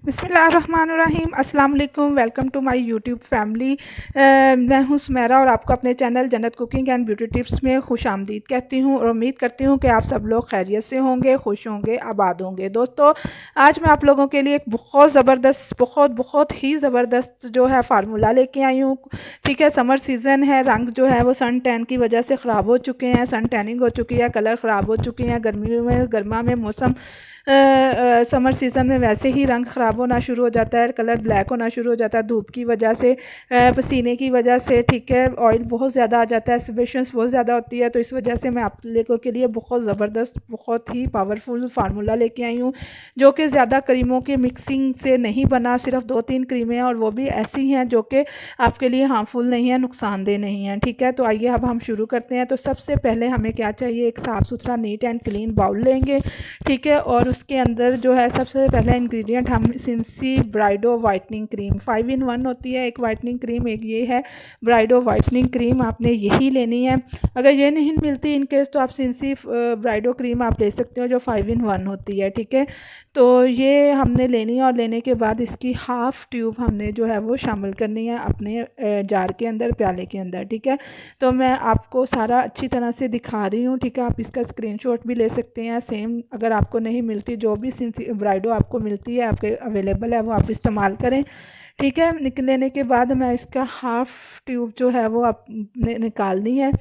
बिस्मिल्लाहिर्रहमानिर्रहीम अस्सलाम वालेकुम। Welcome to my YouTube family. मैं हूं सुमेरा और आपको अपने चैनल जन्नत कुकिंग एंड ब्यूटी टिप्स में खुश आमदीद कहती हूं और उम्मीद करती हूं कि आप सब लोग खैरियत से होंगे, खुश होंगे, आबाद होंगे। दोस्तों, आज मैं आप लोगों के लिए एक बहुत ज़बरदस्त बहुत ही ज़बरदस्त जो है फार्मूला लेके आई हूँ। ठीक है, समर सीज़न है, रंग जो है वो सन टैन की वजह से ख़राब हो चुके हैं, सन टैनिंग हो चुकी है, कलर ख़राब हो चुके हैं। गर्मियों में गर्मा में मौसम समर सीज़न में वैसे ही रंग ख़राब होना शुरू हो जाता है, कलर ब्लैक होना शुरू हो जाता है धूप की वजह से, पसीने की वजह से। ठीक है, ऑयल बहुत ज़्यादा आ जाता है, सेबेशंस बहुत ज़्यादा होती है। तो इस वजह से मैं आप लोगों के लिए बहुत ज़बरदस्त, बहुत ही पावरफुल फार्मूला लेके आई हूँ, जो कि ज़्यादा क्रीमों की मिक्सिंग से नहीं बना। सिर्फ 2-3 क्रीमें हैं और वो भी ऐसी हैं जो कि आपके लिए हार्मफुल नहीं है, नुकसानदेह नहीं है। ठीक है, तो आइए अब हम शुरू करते हैं। तो सबसे पहले हमें क्या चाहिए, एक साफ़ सुथरा नीट एंड क्लीन बाउल लेंगे। ठीक है, और उसके अंदर जो है सबसे पहला इंग्रेडिएंट हम सिंसी ब्राइडो वाइटनिंग क्रीम 5 in 1 होती है। एक वाइटनिंग क्रीम, एक ये है ब्राइडो वाइटनिंग क्रीम, आपने यही लेनी है। अगर ये नहीं मिलती इन केस तो आप सिंसी ब्राइडो क्रीम आप ले सकते हो जो 5 in 1 होती है। ठीक है, तो ये हमने लेनी है और लेने के बाद इसकी हाफ़ ट्यूब हमने जो है वो शामिल करनी है अपने जार के अंदर, प्याले के अंदर। ठीक है, तो मैं आपको सारा अच्छी तरह से दिखा रही हूँ। ठीक है, आप इसका स्क्रीनशॉट भी ले सकते हैं। सेम अगर आपको नहीं मिलती, जो भी ब्राइडो आपको मिलती है, आपके अवेलेबल है, वो आप इस्तेमाल करें। ठीक है, लेने के बाद मैं इसका हाफ़ ट्यूब जो है वो आपने निकालनी है,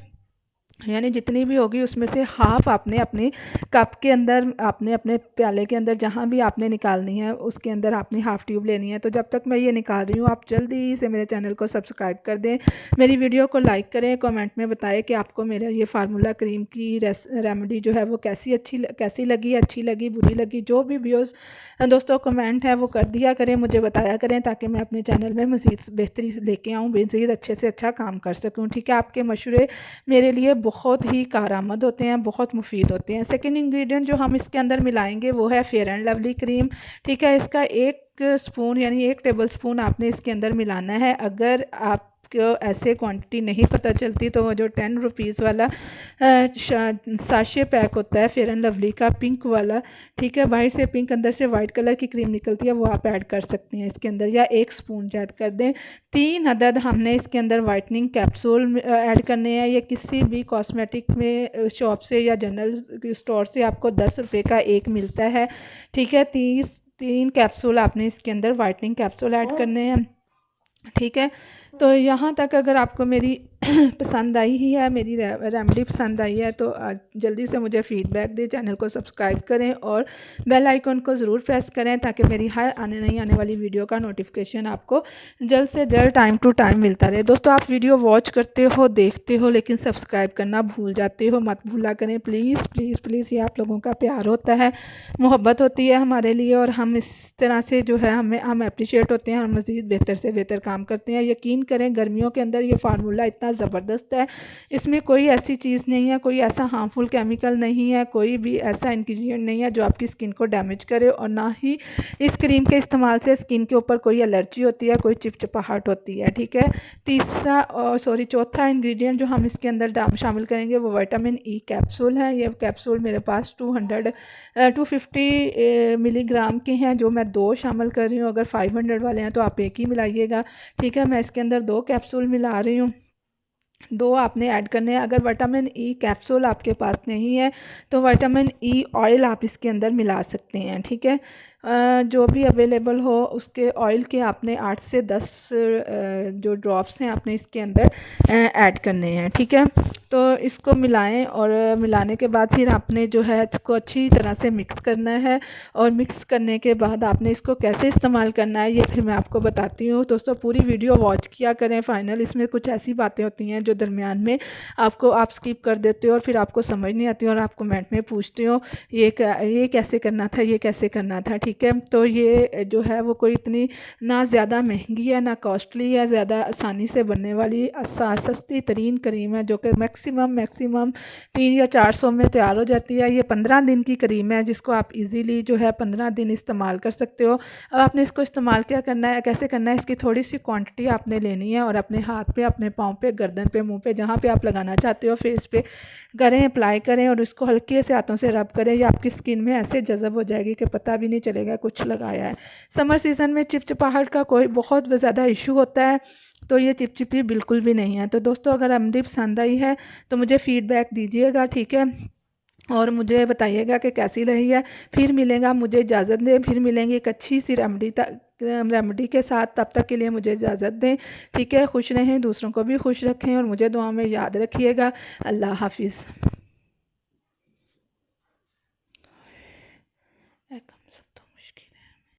यानी जितनी भी होगी उसमें से हाफ़ आपने अपने कप के अंदर, आपने अपने प्याले के अंदर जहाँ भी आपने निकालनी है उसके अंदर आपने हाफ़ ट्यूब लेनी है। तो जब तक मैं ये निकाल रही हूँ, आप जल्दी से मेरे चैनल को सब्सक्राइब कर दें, मेरी वीडियो को लाइक करें, कमेंट में बताएं कि आपको मेरा ये फार्मूला क्रीम की रेमेडी जो है वो कैसी लगी, अच्छी लगी, बुरी लगी। जो भी व्यूज़ दोस्तों कमेंट है वो कर दिया करें, मुझे बताया करें, ताकि मैं अपने चैनल में मज़ीद बेहतरी लेके आऊँ, मज़ीद अच्छे से अच्छा काम कर सकूँ। ठीक है, आपके मशवरे मेरे लिए बहुत ही कारआमद होते हैं, बहुत मुफीद होते हैं। सेकंड इंग्रेडिएंट जो हम इसके अंदर मिलाएंगे वो है फेयर एंड लवली क्रीम। ठीक है, इसका 1 स्पून यानी 1 टेबल स्पून आपने इसके अंदर मिलाना है। अगर आप को ऐसे क्वांटिटी नहीं पता चलती तो वो जो 10 रुपीज़ वाला साशे पैक होता है फेयर एंड लवली का, पिंक वाला, ठीक है, बाहर से पिंक अंदर से वाइट कलर की क्रीम निकलती है, वो आप ऐड कर सकते हैं इसके अंदर, या 1 स्पून ऐड कर दें। 3 अदद हमने इसके अंदर वाइटनिंग कैप्सूल ऐड करने हैं। ये किसी भी कॉस्मेटिक में शॉप से या जनरल स्टोर से आपको 10 रुपये का एक मिलता है। ठीक है, 3 कैप्सूल आपने इसके अंदर वाइटनिंग कैप्सूल ऐड करने हैं। ठीक है, तो यहाँ तक अगर आपको मेरी पसंद आई ही है, मेरी रेमेडी पसंद आई है, तो जल्दी से मुझे फ़ीडबैक दें, चैनल को सब्सक्राइब करें और बेल आइकन को ज़रूर प्रेस करें, ताकि मेरी हर आने वाली वीडियो का नोटिफिकेशन आपको जल्द से जल्द टाइम टू टाइम मिलता रहे। दोस्तों, आप वीडियो वॉच करते हो, देखते हो, लेकिन सब्सक्राइब करना भूल जाते हो, मत भूला करें प्लीज़ प्लीज़ प्लीज़। ये आप लोगों का प्यार होता है, मोहब्बत होती है हमारे लिए, और हम इस तरह से जो है हम अप्रिशिएट होते हैं, हम मज़ीद बेहतर से बेहतर काम करते हैं। यकीन करें, गर्मियों के अंदर ये फार्मूला इतना ज़बरदस्त है, इसमें कोई ऐसी चीज़ नहीं है, कोई ऐसा हार्मफुल केमिकल नहीं है, कोई भी ऐसा इंग्रेडिएंट नहीं है जो आपकी स्किन को डैमेज करे, और ना ही इस क्रीम के इस्तेमाल से स्किन के ऊपर कोई एलर्जी होती है, कोई चिपचिपाहट होती है। ठीक है, चौथा इंग्रेडिएंट जो हम इसके अंदर शामिल करेंगे वो विटामिन ई कैप्सूल है। ये कैप्सूल मेरे पास 250 मिलीग्राम के हैं, जो मैं 2 शामिल कर रही हूँ। अगर 500 वाले हैं तो आप 1 ही मिलाइएगा। ठीक है, मैं इसके अंदर 2 कैप्सूल मिला रही हूँ, 2 आपने ऐड करने हैं। अगर विटामिन ई कैप्सूल आपके पास नहीं है तो विटामिन ई ऑयल आप इसके अंदर मिला सकते हैं। ठीक है, जो भी अवेलेबल हो उसके ऑयल के आपने 8 से 10 जो ड्रॉप्स हैं आपने इसके अंदर ऐड करने हैं। ठीक है, तो इसको मिलाएं, और मिलाने के बाद फिर आपने जो है इसको अच्छी तरह से मिक्स करना है, और मिक्स करने के बाद आपने इसको कैसे इस्तेमाल करना है ये फिर मैं आपको बताती हूँ। दोस्तों, पूरी वीडियो वॉच किया करें फाइनल। इसमें कुछ ऐसी बातें होती हैं जो दरमियान में आप स्किप कर देते हो, और फिर आपको समझ नहीं आती, और आप कमेंट में पूछते हो ये कैसे करना था, ये कैसे करना था। ठीक है, तो ये जो है वो कोई इतनी ना ज़्यादा महंगी है, ना कॉस्टली है, ज़्यादा आसानी से बनने वाली सस्ती तरीन क्रीम है, जो कि मैक्सिमम 3 या 400 में तैयार हो जाती है। ये 15 दिन की क्रीम है जिसको आप इजीली जो है 15 दिन इस्तेमाल कर सकते हो। अब आपने इसको इस्तेमाल क्या करना है, कैसे करना है, इसकी थोड़ी सी क्वांटिटी आपने लेनी है और अपने हाथ पे, अपने पाँव पे, गर्दन पे, मुंह पे, जहाँ पे आप लगाना चाहते हो फेस पे करें, अप्लाई करें और इसको हल्के से हाथों से रब करें। ये आपकी स्किन में ऐसे जज़ब हो जाएगी कि पता भी नहीं चलेगा कुछ लगाया है। समर सीज़न में चिपचिपाहट का कोई बहुत ज़्यादा इशू होता है, तो ये चिपचिपी बिल्कुल भी नहीं है। तो दोस्तों अगर रेमेडी पसंद आई है तो मुझे फ़ीडबैक दीजिएगा, ठीक है, और मुझे बताइएगा कि कैसी रही है। फिर मिलेगा, मुझे इजाज़त दें, फिर मिलेंगे एक अच्छी सी रेमेडी के साथ। तब तक के लिए मुझे इजाज़त दें, ठीक है। खुश रहें, दूसरों को भी खुश रखें और मुझे दुआ में याद रखिएगा। अल्लाह हाफिज़।